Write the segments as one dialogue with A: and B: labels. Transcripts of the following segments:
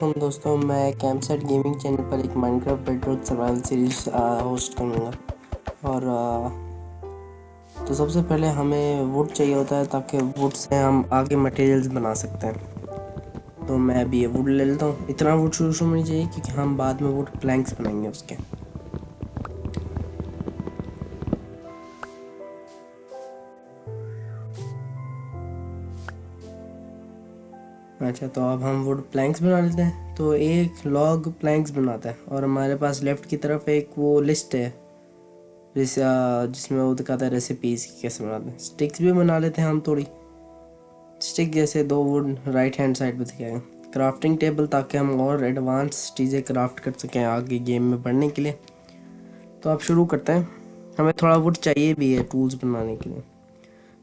A: दोस्तों मैं campsite gaming channel पर एक Minecraft bedrock survival series host करूँगा। और तो सबसे पहले हमें वुड चाहिए होता है ताकि वुड से हम आगे मटेरियल्स बना सकते हैं। तो मैं अभी ये वुड ले लेता हूँ। इतना वुड शुरू में नहीं चाहिए क्योंकि हम बाद में वुड प्लैंक्स बनाएंगे उसके। अच्छा, तो अब हम वुड प्लैंक्स बना लेते हैं। तो एक लॉग प्लैंक्स बनाता है और हमारे पास लेफ़्ट की तरफ एक वो लिस्ट है जिसमें वो दिखाता है रेसिपीज़ की कैसे बनाते हैं। स्टिक्स भी बना लेते हैं हम थोड़ी स्टिक जैसे 2 वुड राइट हैंड साइड पे दिखाएगा। क्राफ्टिंग टेबल ताकि हम और एडवांस चीज़ें क्राफ्ट कर सकें आगे गेम में बढ़ने के लिए। तो आप शुरू करते हैं। हमें थोड़ा वुड चाहिए भी है टूल्स बनाने के लिए।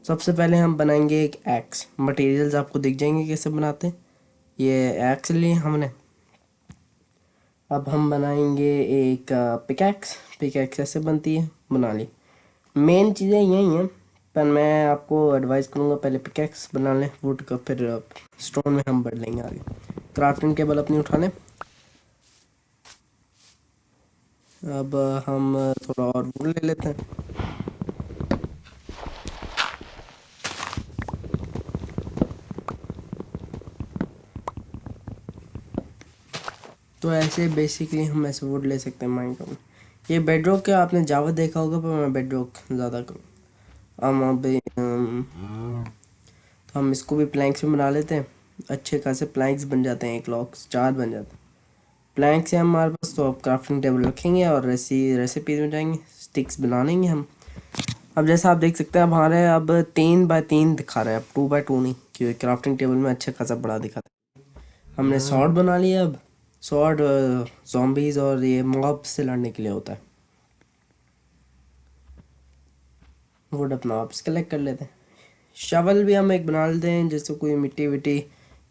A: सबसे पहले हम बनाएंगे एक एक्स। मटेरियल्स आपको दिख जाएंगे कैसे बनाते हैं। ये एक्स लिए हमने। अब हम बनाएंगे एक पिकैक्स। पिकैक्स ऐसे बनती है, बना ली। मेन चीज़ें यही हैं, पर मैं आपको एडवाइस करूँगा पहले पिकैक्स बना लें वुड का, फिर स्टोन में हम बढ़ लेंगे आगे। क्राफ्टिंग टेबल अपनी उठा लें। अब हम थोड़ा और वुड ले लेते हैं। तो ऐसे बेसिकली हम ऐसे वुड ले सकते हैं माइनक्राफ्ट में। ये बेडरॉक का आपने जावा देखा होगा, पर मैं बेडरॉक ज़्यादा करूँ। हम अभी तो हम इसको भी प्लैंक्स में बना लेते हैं। अच्छे खासे प्लैंक्स बन जाते हैं, एक लॉक 4 बन जाते हैं प्लैंक से हमारे पास। तो अब क्राफ्टिंग टेबल रखेंगे और रेसिपीज में जाएंगे, स्टिक्स बना लेंगे हम। अब जैसा आप देख सकते हैं, अब हमारे अब 3x3 दिखा रहा है, अब 2x2 नहीं, क्योंकि क्राफ्टिंग टेबल में अच्छा खासा बड़ा दिखाता है। हमने सॉर्ड बना लिया। अब सॉर्ड zombies और ये मॉब से लड़ने के लिए होता है। वुड अपना वापस कलेक्ट कर लेते हैं। शवल भी हम एक बना लेते हैं, जैसे कोई मिट्टी विट्टी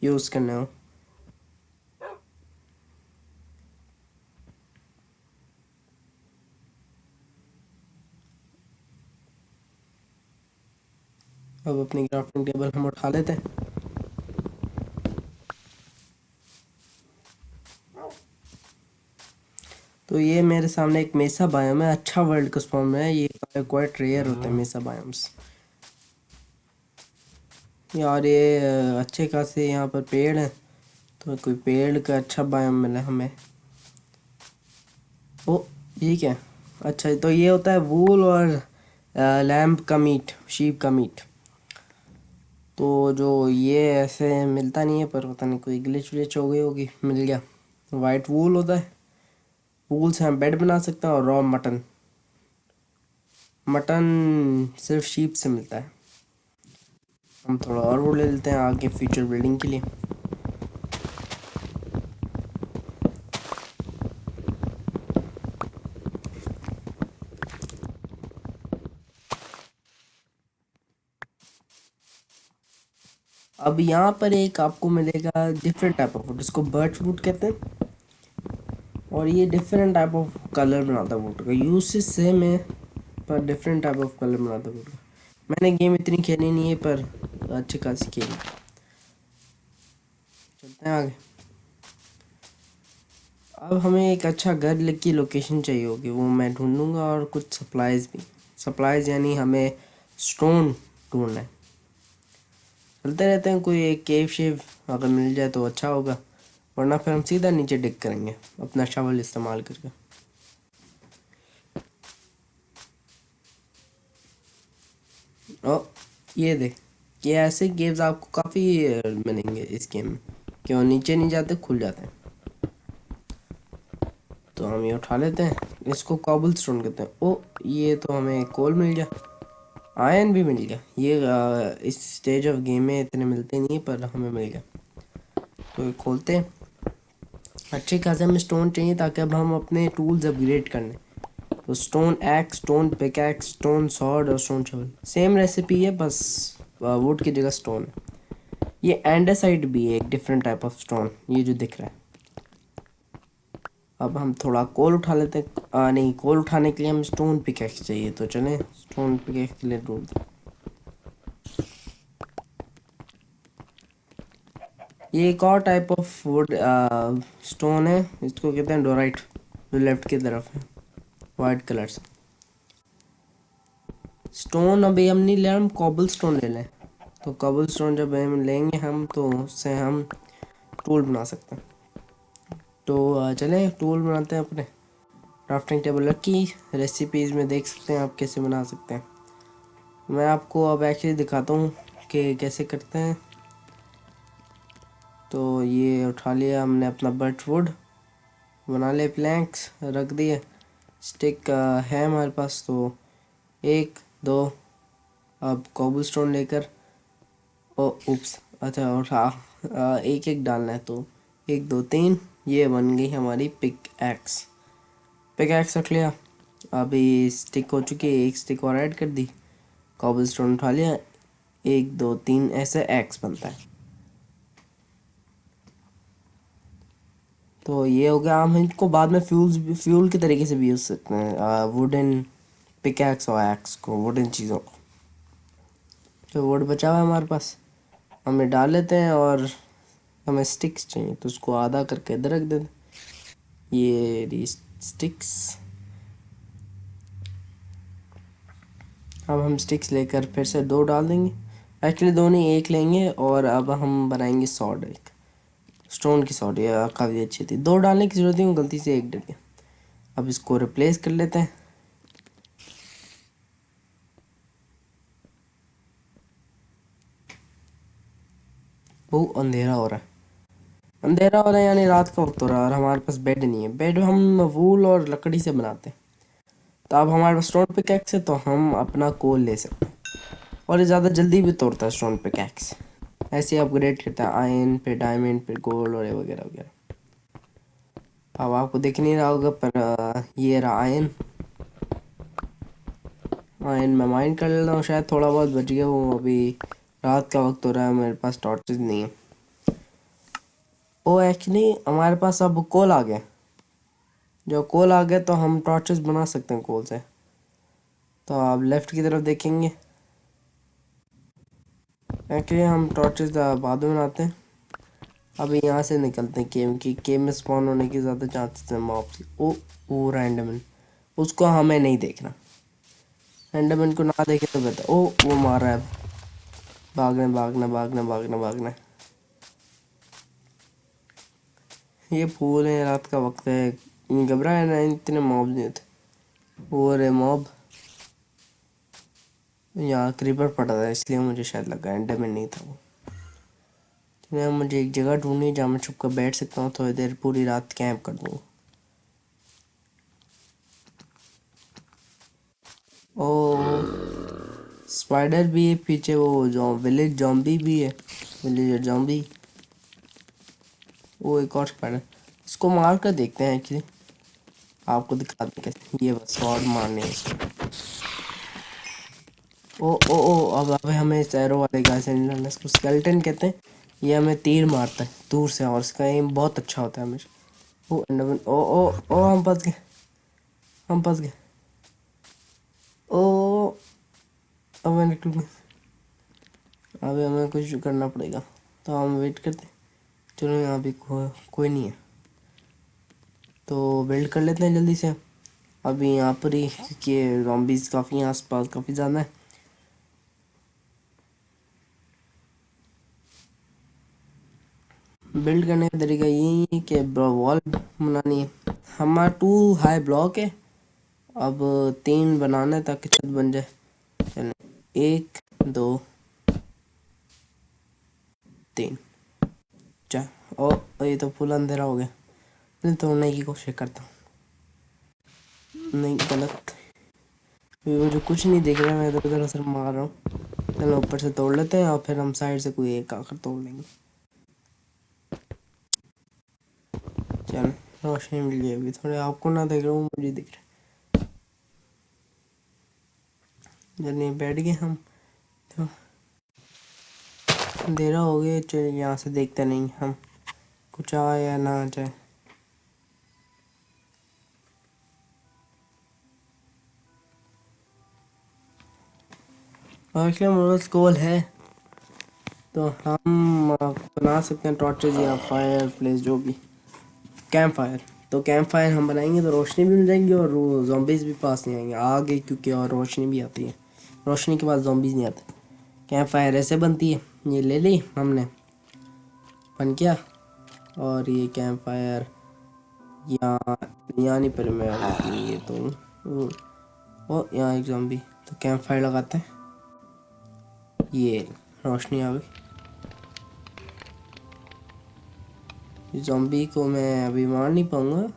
A: यूज़ करने हो। अब अपनी क्राफ्टिंग टेबल हम उठा लेते हैं। तो ये मेरे सामने एक मेसा बायोम है, अच्छा वर्ल्ड का स्पॉन है ये, क्वाइट रेयर होते हैं मेसा बायोम्स। यार ये अच्छे खासे यहाँ पर पेड़ हैं, तो कोई पेड़ का अच्छा बायोम मिला हमें। ओ, ये क्या है? अच्छा, तो ये होता है वूल और लैम्प का मीट, शीप का मीट। तो जो ये ऐसे मिलता नहीं है, पर पता नहीं कोई ग्लिच विच हो गई होगी, मिल गया। वाइट वूल होता है, वूल से हम बेड बना सकते हैं। और रॉ मटन, मटन सिर्फ शीप से मिलता है। हम थोड़ा और वो ले लेते हैं आगे फ्यूचर बिल्डिंग के लिए। अब यहाँ पर एक आपको मिलेगा डिफरेंट टाइप ऑफ वुड, इसको बर्च वुड कहते हैं। और ये डिफरेंट टाइप ऑफ कलर बनाता है वुड का। यूसेस सेम है, पर डिफरेंट टाइप ऑफ कलर बनाता है वुड का। मैंने गेम इतनी खेली नहीं है, पर अच्छी खासी खेली। चलते हैं आगे। अब हमें एक अच्छा घर की लोकेशन चाहिए होगी, वो मैं ढूंढूंगा। और कुछ सप्लाईज भी। सप्लाईज यानी हमें स्टोन ढूंढना है। चलते रहते हैं, कोई एक केव शेव अगर मिल जाए तो अच्छा होगा, वरना फिर हम सीधा नीचे डिग करेंगे अपना शवल इस्तेमाल करके। ओ, ये देख, ये ऐसे गेम्स आपको काफ़ी मिलेंगे इस गेम में, क्यों नीचे नहीं जाते, खुल जाते हैं। तो हम ये उठा लेते हैं, इसको कॉबल स्टोन कहते हैं। ओ, ये तो हमें कोल मिल गया, आयरन भी मिल गया। ये इस स्टेज ऑफ गेम में इतने मिलते नहीं, पर हमें मिल गया। तो ये खोलते हैं। अच्छे खासे हमें स्टोन चाहिए ताकि अब हम अपने टूल्स अपग्रेड कर लें। तो stone x, stone pickaxe, stone sword और स्टोन शवल, सेम रेसिपी है, बस वुड की जगह स्टोन है। ये एंडेसाइट भी है, एक डिफरेंट टाइप ऑफ स्टोन, ये जो दिख रहा है। अब हम थोड़ा कोल उठा लेते हैं। नहीं, कोल उठाने के लिए हम स्टोन पिकैक्स चाहिए, तो चलें स्टोन पिकैक्स के लिए ढूंढते। ये एक और टाइप ऑफ वुड स्टोन है, इसको कहते हैं डोराइट, जो लेफ्ट की तरफ है वाइट कलर से। स्टोन अभी हम नहीं ले, हम कॉबल स्टोन ले लें। तो कॉबल स्टोन जब हम लेंगे हम, तो उससे हम टूल बना सकते हैं। तो चलें टूल बनाते हैं अपने। क्राफ्टिंग टेबल की रेसिपीज़ में देख सकते हैं आप कैसे बना सकते हैं। मैं आपको अब एक्चुअली दिखाता हूँ कि कैसे करते हैं। तो ये उठा लिया हमने अपना बर्चवुड, बना ले प्लैंक्स, रख दिए। स्टिक है हमारे पास, तो 1 2। अब कोबलस्टोन लेकर, ओ उप्स, अच्छा उठा, एक एक डालना है, तो 1 2 3। ये बन गई हमारी पिक एक्स। पिक एक्स रख लिया। अभी स्टिक हो चुकी है, एक स्टिक और ऐड कर दी। कोबलस्टोन उठा लिया, 1 2 3 ऐसे एक्स बनता है। तो ये हो गया। हम इनको बाद में फ्यूल के तरीके से भी यूज़ सकते हैं, वुडन पिकैक्स और एक्स को, वुडन चीज़ों को। जो वुड बचा हुआ है हमारे पास, हमें डाल लेते हैं। और हमें स्टिक्स चाहिए, तो उसको आधा करके इधर रख देते हैं। ये रही स्टिक्स। अब हम स्टिक्स लेकर फिर से 2 डाल देंगे। एक्चुअली 2 नहीं, 1 लेंगे। और अब हम बनाएंगे सॉर्ड, एक स्टोन की सॉर्ड। ये काफ़ी अच्छी थी, 2 डालने की जरूरत नहीं, गलती से 1 डल गया। अब इसको रिप्लेस कर लेते हैं। वो अंधेरा हो रहा है, अंधेरा हो रहा है यानी रात का वक्त हो रहा है, और हमारे पास बेड नहीं है। बेड हम वूल और लकड़ी से बनाते हैं। तो अब हमारे पास स्टोन पिकैक्स है, तो हम अपना कोल ले सकते हैं। और ये ज़्यादा जल्दी भी तोड़ता है स्टोन पिकैक्स। ऐसे अपग्रेड करता है आयरन पे, डायमंड पे, गोल्ड और ये वगैरह वगैरह। अब आपको दिख नहीं रहा होगा, पर ये रहा आयरन। आयरन मैं माइंड कर लेता हूँ, शायद थोड़ा बहुत बच गया। वो अभी रात का वक्त हो रहा है, मेरे पास टॉर्चेस नहीं है। ओ एक्चुअली हमारे पास अब कोल आ गया। जो कोल आ गया, तो हम टॉर्चेस बना सकते हैं कोल से। तो आप लेफ्ट की तरफ देखेंगे, एक्चुअली हम टॉर्चेस बाद में बनाते हैं। अभी यहाँ से निकलते हैं केव की। केव में स्पॉन होने की ज़्यादा चांसेस हैं मॉब्स। ओ रैंडमन, उसको हमें नहीं देखना। रैंडमन को ना देखे तो बेहतर। ओ वो मार रहा है। भागना भागना भागना भागना भागना। ये फूल है, रात का वक्त है, घबराए ना, इतने मॉब नहीं होते। वो रे मॉब, यहाँ क्रीपर पड़ा था, इसलिए मुझे शायद लगा एंडरमैन नहीं था वो। तो मुझे एक जगह ढूंढनी जहाँ मैं छुप कर बैठ सकता हूँ, थोड़ी देर पूरी रात कैंप कर दूँगा। ओ स्पाइडर भी है पीछे, वो जो विलेज जॉम्बी भी है, विलेजर जॉम्बी। वो एक और स्पाइडर, इसको मार कर देखते हैं। एक्चुअली आपको दिखाते हैं कैसे। ये बस शॉट मारने हैं इसको। ओ अब हमें एरो वाले गाय से नहीं लड़ना, इसको स्केलेटन कहते हैं। ये हमें तीर मारता है दूर से, और इसका एम बहुत अच्छा होता है हमेशा। ओ अंडरमैन, ओ हम फंस गए, हम फंस गए। ओ अब मैं निकल गया। अभी हमें कुछ करना पड़ेगा, तो हम वेट करते हैं। चलो यहाँ भी कोई नहीं है, तो बिल्ड कर लेते हैं जल्दी से। अभी यहाँ पर ही, क्योंकि ज़ॉम्बीज़ काफ़ी आस पास काफ़ी ज़्यादा है। बिल्ड करने का तरीका यही है कि वॉल बनानी है। हमारा 2 हाई ब्लॉक है। अब 3 बनाना है ताकि छत बन जाए। चलो 1 2 3 चार। और ये तो फुल अंधेरा हो गया। मैं तोड़ने की कोशिश करता हूँ, नहीं गलत। अभी मुझे कुछ नहीं दिख रहा, मैं इधर उधर असर मार रहा हूँ। चलो ऊपर से तोड़ लेते हैं, और फिर हम साइड से कोई एक आकर तोड़ लेंगे। चलो रोशनी मिल गई। अभी थोड़े आपको ना देख रहा हूँ, मुझे दिख रहा है। जल्दी बैठ गए हम, तो अंधेरा हो गया। चलिए यहाँ से देखते नहीं हम, कुछ आए या ना आ जाए। और क्या मेरे पास कॉल है, तो हम बना सकते हैं टॉर्चेज या फायर प्लेस, जो भी। कैंप फायर, तो कैंप फायर हम बनाएंगे तो रोशनी भी मिल जाएगी और वो zombies भी पास नहीं आएंगे आगे, क्योंकि और रोशनी भी आती है, रोशनी के बाद zombies नहीं आते। कैंप फायर ऐसे बनती है, ये ले ली हमने, बन गया। और ये कैंप फायर यहाँ यहाँ नहीं, पर मैं ये तो ओ यहाँ एक ज़ॉम्बी, तो कैंप फायर लगाते हैं। ये रोशनी आ गई। ज़ॉम्बी को मैं अभी मार नहीं पाऊँगा,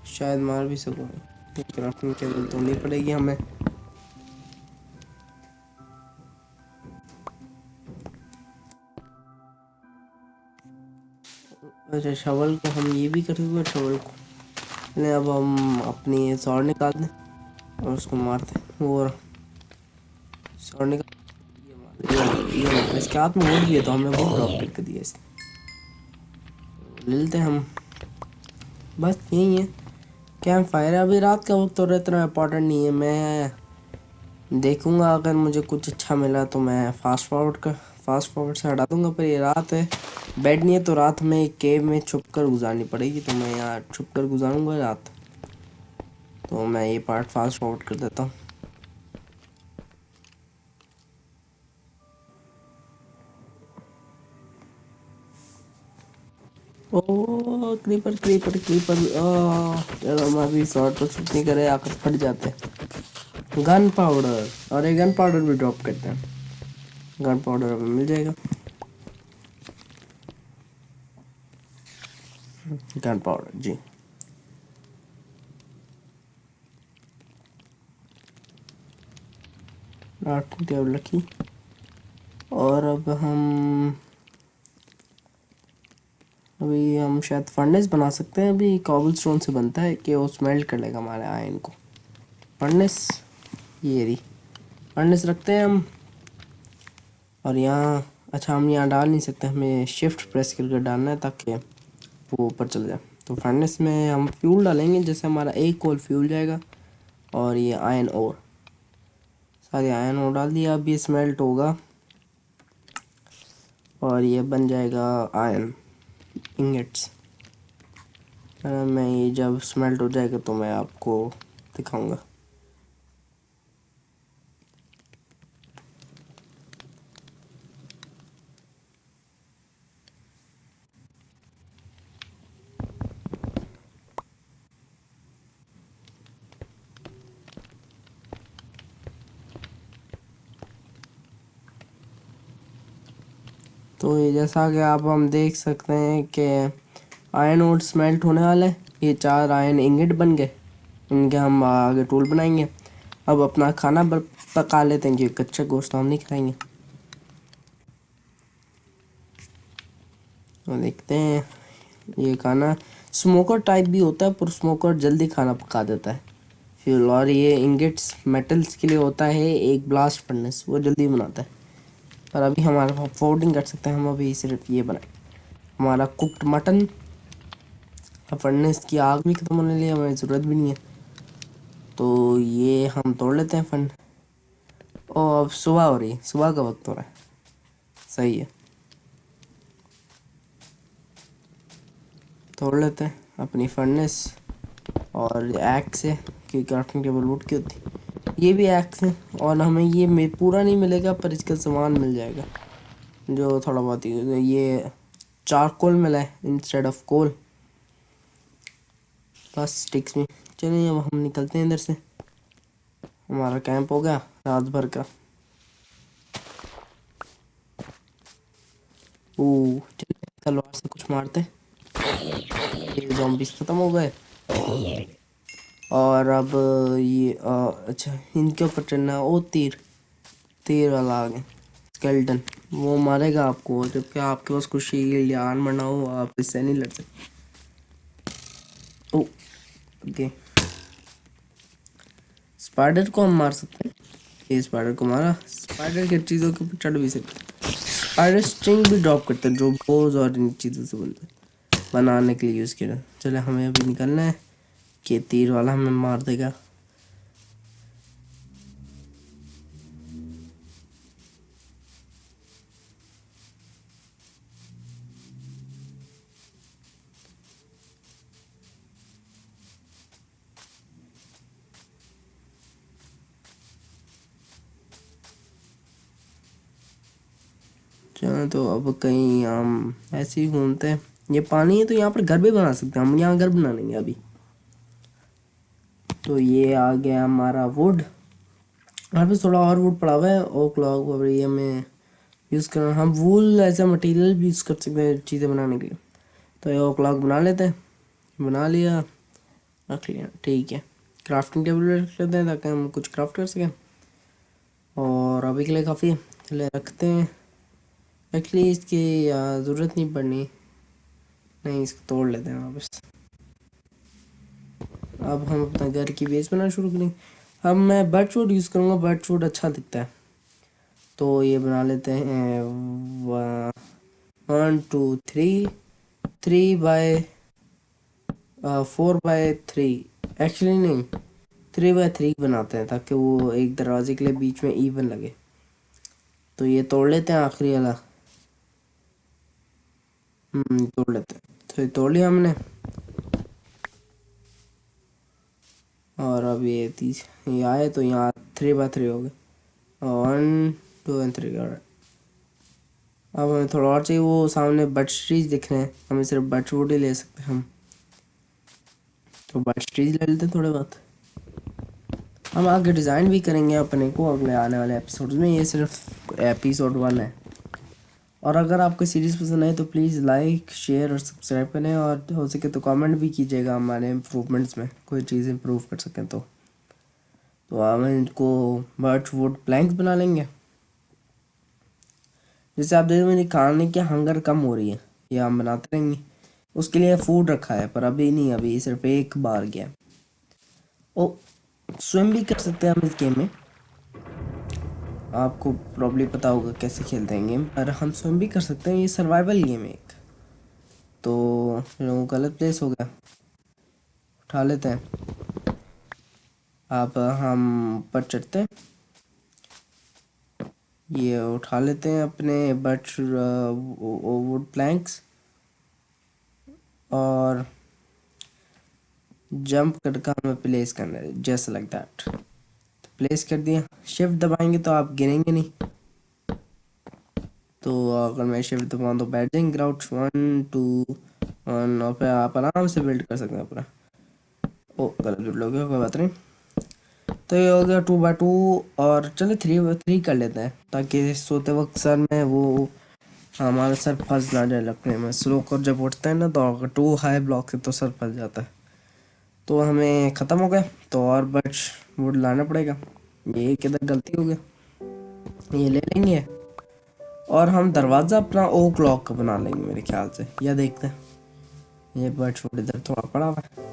A: शायद मार भी सकूँ, तो क्राफ्टिंग टेबल तोड़नी पड़ेगी हमें। अच्छा, शवल को हम ये भी कर सकते हैं, शवल को नहीं, अब हम अपनी स्वॉर्ड निकाल दें और उसको मारते हैं। और स्वॉर्ड निकाल, ये इसके हाथ में वुड भी है, तो हमने वुड ड्रॉप करके दिया इसे, ले लेते हैं हम। बस यही है कैंप फायर। अभी रात का वक्त और इतना इम्पोर्टेंट नहीं है, मैं देखूंगा अगर मुझे कुछ अच्छा मिला तो मैं फास्ट फॉरवर्ड से हटा दूंगा। पर ये रात है, बेड नहीं है, तो रात में एक केव में छुप कर गुजारनी पड़ेगी, तो मैं यहाँ छुप कर गुजारूंगा रात। तो मैं ये पार्ट फास्ट फॉरवर्ड कर देता हूँ। ओ क्रीपर क्रीपर क्रीपर, चलो मैं अभी शॉर्ट पर शूट नहीं करे, आकर फट जाते हैं। गन पाउडर, और एक गन पाउडर भी ड्रॉप करते हैं, गन पाउडर हमें मिल जाएगा। गन पाउडर जी, क्राफ्टिंग टेबल रखी। और अब अभी हम शायद फर्नेस बना सकते हैं। अभी कॉबल स्टोन से बनता है कि वो स्मेल्ट कर लेगा हमारे आयरन को। फर्नेस, ये रही फर्नेस रखते हैं हम। और यहाँ, अच्छा हम यहाँ डाल नहीं सकते, हमें शिफ्ट प्रेस करके डालना है ताकि वो ऊपर चल जाए। तो फर्नेस में हम फ्यूल डालेंगे, जैसे हमारा एक कोल फ्यूल जाएगा। और ये आयरन ओर, सारे आयरन ओर डाल दिया। अब ये स्मेल्ट होगा और ये बन जाएगा आयरन इंगेट्स। मैं ये जब स्मेल्ट हो जाएगा तो मैं आपको दिखाऊंगा। तो ये जैसा कि आप हम देख सकते हैं कि आयरन और स्मेल्ट होने वाला है। ये 4 आयरन इंगेट बन गए, इनके हम आगे टूल बनाएंगे। अब अपना खाना पका लेते हैं, क्योंकि कच्चा गोश्त हम नहीं खाएंगे। तो देखते हैं, ये खाना स्मोकर टाइप भी होता है, पर स्मोकर जल्दी खाना पका देता है फ्यूल। और ये इंगेट्स मेटल्स के लिए होता है एक ब्लास्ट फर्नेस, वो जल्दी बनाता है। पर अभी हमारा फोल्डिंग कर सकते हैं, हम अभी सिर्फ ये बनाए हमारा कुक्ड मटन। अब फर्नेस की आग भी खत्म होने लिए, हमें ज़रूरत भी नहीं है, तो ये हम तोड़ लेते हैं फन। और अब सुबह हो रही है, सुबह का वक्त हो रहा है, सही है। तोड़ लेते हैं अपनी फर्नेस और एक्स से, क्योंकि क्राफ्टिंग टेबल वुड की होती। ये भी एक्स है, और हमें ये पूरा नहीं मिलेगा, पर इसका सामान मिल जाएगा जो थोड़ा बहुत ही। ये चारकोल मिला है इंस्टेड ऑफ कोल, बस स्टिक्स में। चलिए अब हम निकलते हैं इधर से, हमारा कैंप हो गया रात भर का। चलिए तलवार से कुछ मारते हैं, ये ज़ॉम्बीज़ ख़त्म हो गए। और अब ये अच्छा, इनके ऊपर चढ़ना है। ओ तीर, तीर वाला आ गया स्केल्टन, वो मारेगा आपको, जबकि आपके पास कुछ शील्ड या आर्मर ना हो, आप इससे नहीं लड़ सकते। ओ ओके, स्पाइडर को हम मार सकते हैं। ये स्पाइडर को मारा, स्पाइडर की चीज़ों के ऊपर चढ़ भी सकते हैं। स्पाइडर स्ट्रिंग भी ड्रॉप करते हैं, जो बोज और इन चीज़ों से बनते हैं, बनाने के लिए यूज़ किया। चले हमें अभी निकलना है कि तीर वाला हमें मार देगा। चलो तो अब कहीं हम ऐसे ही घूमते हैं। ये पानी है तो यहाँ पर घर भी बना सकते हैं, हम यहाँ घर बना लेंगे अभी। तो ये आ गया हमारा वुड। यहाँ पे थोड़ा और वुड पड़ा हुआ है, ओक लॉग और ये हमें यूज़ करना। हम वूल एज ए मटेरियल भी यूज़ कर सकते हैं चीज़ें बनाने के लिए। तो ये ओक लॉग बना लेते हैं। बना लिया, रख लिया, ठीक है। क्राफ्टिंग टेबल पे रख लेते हैं ताकि हम कुछ क्राफ्ट कर सकें। और अभी के लिए काफ़ी है, चले रखते हैं। एक्चुअली इसकी ज़रूरत नहीं पड़नी, नहीं इसको तोड़ लेते हैं वापस। अब हम अपना घर की बेस बनाना शुरू करेंगे। अब मैं बर्चवुड यूज़ करूँगा, बर्चवुड अच्छा दिखता है। तो ये बना लेते हैं 1 2 3 3 बाय 4 बाय 3। एक्चुअली नहीं, 3 बाय 3 बनाते हैं ताकि वो एक दरवाजे के लिए बीच में इवन लगे। तो ये तोड़ लेते हैं आखिरी वाला। तोड़ लेते हैं। तो ये तोड़ लिया हमने। और अब ये आए तो यहाँ 3 बाय 3 हो गए। 1 2 एंड 3। और अब हमें थोड़ा और चाहिए, वो सामने बर्च ट्रीज दिख रहे हैं, हमें सिर्फ बर्च वुड ही ले सकते हैं हम। तो बर्च ट्रीज ले लेते हैं थोड़े बहुत। हम आगे डिज़ाइन भी करेंगे अपने को अगले आने वाले एपिसोड्स में। ये सिर्फ एपिसोड 1 है। और अगर आपको सीरीज़ पसंद आए तो प्लीज़ लाइक शेयर और सब्सक्राइब करें, और हो सके तो कमेंट भी कीजिएगा हमारे इम्प्रूवमेंट्स में, कोई चीज़ इम्प्रूव कर सकें तो हम इनको बर्च वुड प्लैंक्स बना लेंगे। जैसे आप देखो मेरी खाने की हंगर कम हो रही है, ये हम बनाते रहेंगे। उसके लिए फूड रखा है पर अभी नहीं, अभी सिर्फ एक बार गया। ओ, स्विम भी कर सकते हैं हम इस गेम में। आपको प्रॉब्ली पता होगा कैसे खेलते हैं गेम, पर हम स्विम भी कर सकते हैं। ये सर्वाइवल गेम है एक। तो गलत प्लेस हो गया, उठा लेते हैं। अब हम ऊपर चढ़ते हैं, ये उठा लेते हैं अपने बर्च वुड प्लैंक्स और जंप करके हमें प्लेस करना है जस्ट लाइक दैट। प्लेस कर दिया। शिफ्ट दबाएंगे तो आप गिरेंगे नहीं। तो अगर मैं शिफ्ट दबाऊँ तो बैठ जाएंगे। ग्राउट 1 2 1 और फिर आप आराम से बिल्ड कर सकते हैं अपना। ओ गलत बिल्ड हो गया, कोई बात नहीं। तो ये हो गया 2 बाय 2। और चलो 3 बाय 3 कर लेते हैं ताकि सोते वक्त सर में वो हमारा सर फंस ना जाए लकड़े में। स्लो कर जब उठते हैं ना तो अगर 2 हाई ब्लॉक है तो सर फंस जाता है। तो हमें ख़त्म हो गया, तो और बर्च वुड लाना पड़ेगा। ये किधर गलती हो गया, ये ले लेंगे। और हम दरवाज़ा अपना ओक लॉक का बना लेंगे मेरे ख्याल से, या देखते हैं। ये बर्च वुड इधर थोड़ा पड़ा हुआ है।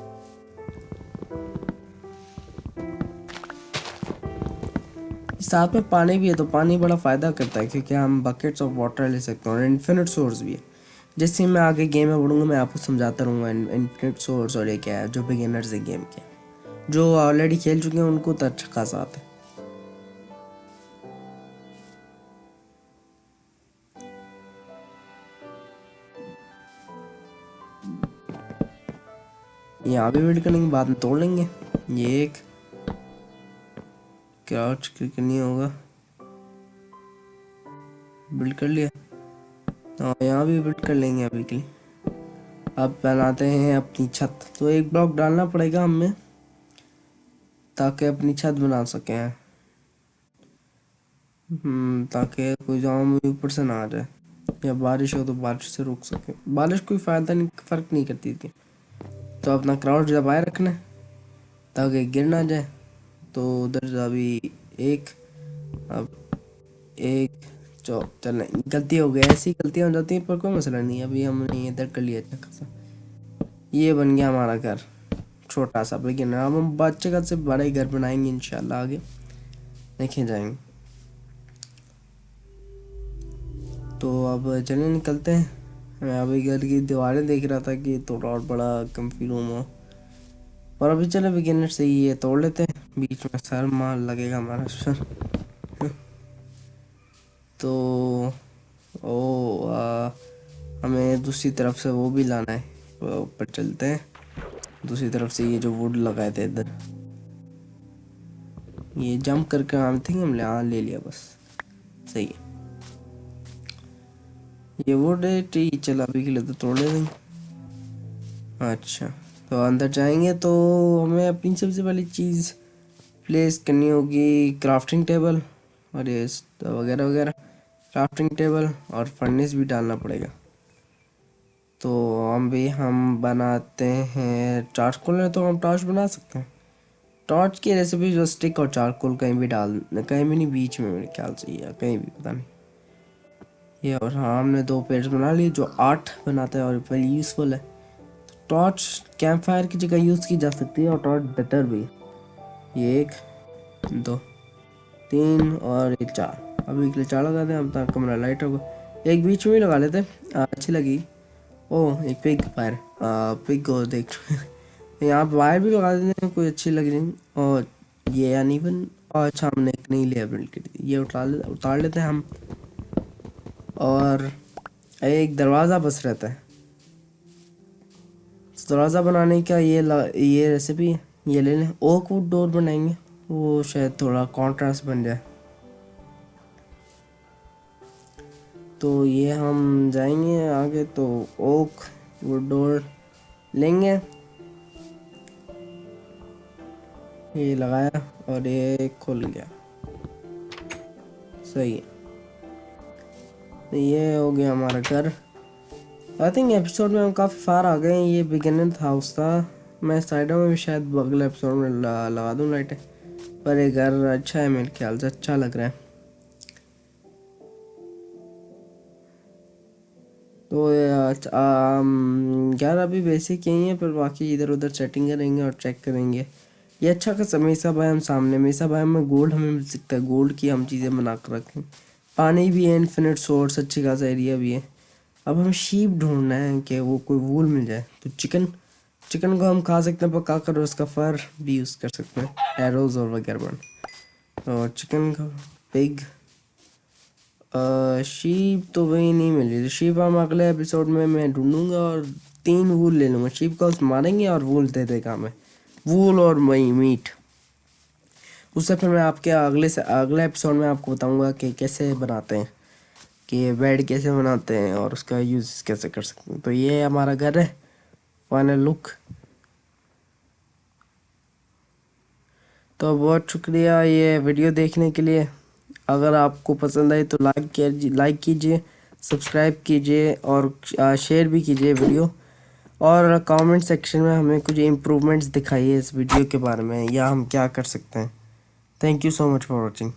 A: साथ में पानी भी है तो पानी बड़ा फ़ायदा करता है क्योंकि हम बकेट्स ऑफ वाटर ले सकते हैं और इन्फिनिट सोर्स भी है। जैसे मैं आगे गेम में बढ़ूंगा मैं आपको समझाता रहूँगा इन्फिनिट सोर्स और ये क्या है। जो बिगिनर्स है गेम के, जो ऑलरेडी खेल चुके हैं उनको तो अच्छा खासा आता है। यहाँ भी बिल्ड करेंगे, बाद में तोड़ लेंगे। ये एक क्राउच क्लिक नहीं होगा, बिल्ड कर लिया। और यहाँ भी बिल्ड कर लेंगे अभी के लिए। अब बनाते हैं अपनी छत। तो एक ब्लॉक डालना पड़ेगा हमें ताकि अपनी छत बना सकें। ताकि कोई जाम ऊपर से ना आ जाए, या बारिश हो तो बारिश से रोक सके। बारिश कोई फ़ायदा नहीं, फ़र्क नहीं करती थी। तो अपना क्राउच दबाए रखना है ताकि गिर ना जाए। तो उधर अभी एक, अब एक चल गलती हो गई। ऐसी गलतियाँ हो जाती हैं पर कोई मसला नहीं। अभी हमने इधर कर लिया अच्छा खासा। ये बन गया हमारा घर, छोटा सा बिगिनर। अब हम बच्चे का से बड़े घर बनाएंगे इंशाल्लाह, आगे देखे जाएंगे। तो अब चले निकलते हैं। मैं अभी घर की दीवारें देख रहा था कि थोड़ा और बड़ा कम्फी रूम हो, और अभी चले बिगिनर से ही ये तोड़ लेते हैं। बीच में सर मार लगेगा हमारा सर। तो हमें दूसरी तरफ से वो भी लाना है। ऊपर चलते हैं, दूसरी तरफ से ये जो वुड लगाए थे इधर, ये जंप करके हम थे, हम ले लिया बस। सही है। ये वुड है ट्री, चल अभी के लिए तो तोड़ लेंगे। अच्छा, तो अंदर जाएंगे तो हमें अपनी सबसे पहली चीज़ प्लेस करनी होगी क्राफ्टिंग टेबल, और ये वगैरह वगैरह। क्राफ्टिंग टेबल और फर्नेस भी डालना पड़ेगा। तो हम बनाते हैं चारकोल है, तो हम टॉर्च बना सकते हैं। टॉर्च की रेसिपी जो स्टिक और चारकोल कहीं भी कहीं भी नहीं, बीच में मेरे ख्याल से, या कहीं भी पता नहीं। ये और हाँ, हमने 2 पेड़ बना लिए जो 8 बनाता है और वेरी यूज़फुल है। टॉर्च कैंप फायर की जगह यूज़ की जा सकती है और टॉर्च बेटर भी। ये 1 2 3 और ये 4, अभी के लिए 4 लगा दें हम ताकि कमरा लाइट होगा। एक बीच में भी लगा लेते, अच्छी लगी। ओह, एक पिग फायर, पिग को देख यहाँ पे वायर भी लगा देते हैं, कोई अच्छी लग रही। और ये अनइवन, और अच्छा हमने एक नई लेयर बिल्ड कर दी, ये उतार लेते हैं हम। और एक दरवाज़ा बस रहता है, दरवाज़ा बनाने का ये रेसिपी है, ये ले लें। ओक वुड डोर बनाएंगे, वो शायद थोड़ा कॉन्ट्रास्ट बन जाए। तो ये हम जाएंगे आगे तो ओक वुड डोर लेंगे, ये लगाया और ये खुल गया, सही है। तो ये हो गया हमारा घर। आई थिंक एपिसोड में हम काफ़ी फार आ गए हैं। ये बिगिनर हाउस था, मैं साइडों में भी शायद अगले एपिसोड में लगा दूँ लाइटें। पर ये घर अच्छा है, मेरे ख्याल से अच्छा लग रहा है। तो यार अभी बेसिक यही है, पर बाकी इधर उधर सेटिंग करेंगे और चेक करेंगे। ये अच्छा खासा मेसा बायम सामने, मेसा बायम में गोल्ड हमें मिल सकता है, गोल्ड की हम चीज़ें बना कर रखें। पानी भी है, इन्फिनिट सोर्स, अच्छी खासा एरिया भी है। अब हम शीप ढूंढना है कि वो कोई वूल मिल जाए। तो चिकन चिकन को हम खा सकते हैं पका कर, उसका फर भी यूज़ कर सकते हैं एरोज और वगैरह बन। तो चिकन का पिग, शीप तो वही नहीं मिल रही, तो शीप हम अगले एपिसोड में मैं ढूंढूंगा और 3 वूल ले लूँगा। शीप का उस मारेंगे और वूल दे देगा हमें, वूल और मई मीट। उससे फिर मैं आपके अगले एपिसोड में आपको बताऊंगा कि कैसे बनाते हैं, कि बेड कैसे बनाते हैं और उसका यूज़ कैसे कर सकते हैं। तो ये हमारा घर है, फाइनल लुक। तो बहुत शुक्रिया ये वीडियो देखने के लिए। अगर आपको पसंद आई तो लाइक कीजिए, सब्सक्राइब कीजिए और शेयर भी कीजिए वीडियो। और कमेंट सेक्शन में हमें कुछ इम्प्रूवमेंट्स दिखाइए इस वीडियो के बारे में, या हम क्या कर सकते हैं। Thank you so much for watching.